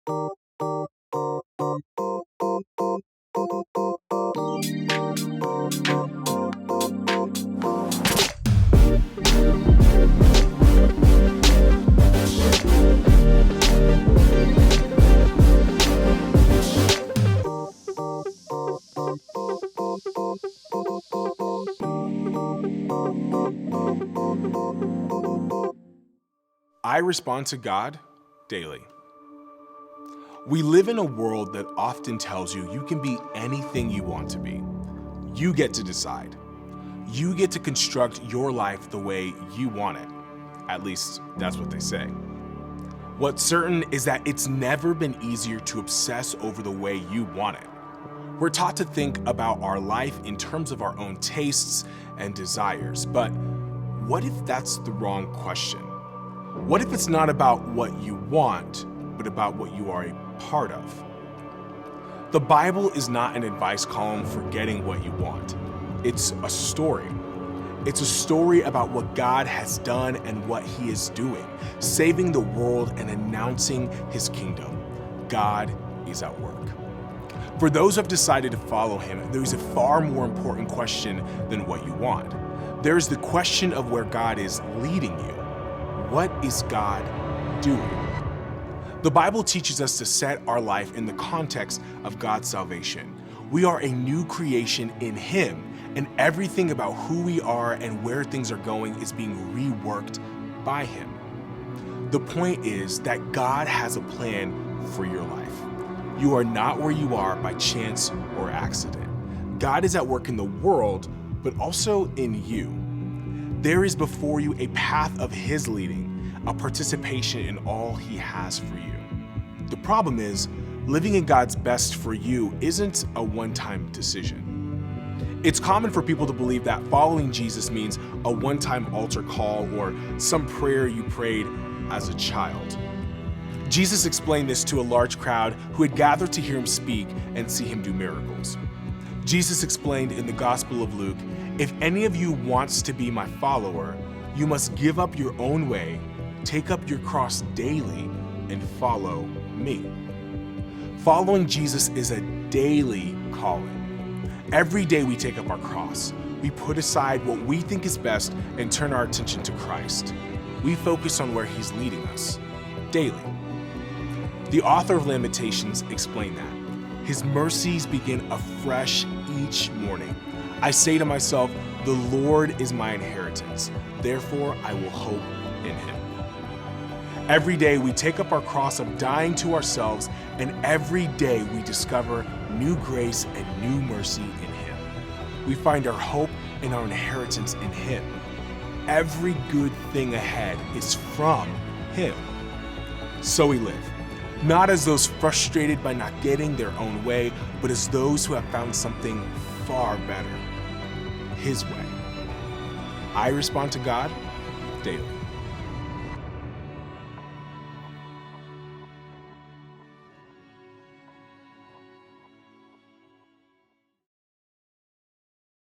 I respond to God daily. We live in a world that often tells you you can be anything you want to be. You get to decide. You get to construct your life the way you want it. At least, that's what they say. What's certain is that it's never been easier to obsess over the way you want it. We're taught to think about our life in terms of our own tastes and desires, but what if that's the wrong question? What if it's not about what you want, but about what you are a part of? The Bible is not an advice column for getting what you want. It's a story. It's a story about what God has done and what He is doing, saving the world and announcing His kingdom. God is at work. For those who have decided to follow Him, there is a far more important question than what you want. There is the question of where God is leading you. What is God doing? The Bible teaches us to set our life in the context of God's salvation. We are a new creation in Him, and everything about who we are and where things are going is being reworked by Him. The point is that God has a plan for your life. You are not where you are by chance or accident. God is at work in the world, but also in you. There is before you a path of His leading, a participation in all He has for you. The problem is, living in God's best for you isn't a one-time decision. It's common for people to believe that following Jesus means a one-time altar call or some prayer you prayed as a child. Jesus explained this to a large crowd who had gathered to hear Him speak and see Him do miracles. Jesus explained in the Gospel of Luke, "If any of you wants to be my follower, you must give up your own way, take up your cross daily, and follow me." Following Jesus is a daily calling. Every day we take up our cross. We put aside what we think is best and turn our attention to Christ. We focus on where He's leading us, daily. The author of Lamentations explained that. His mercies begin afresh each morning. I say to myself, the Lord is my inheritance, therefore I will hope in Him. Every day we take up our cross of dying to ourselves, and every day we discover new grace and new mercy in Him. We find our hope and our inheritance in Him. Every good thing ahead is from Him. So we live, not as those frustrated by not getting their own way, but as those who have found something far better, His way. I respond to God daily.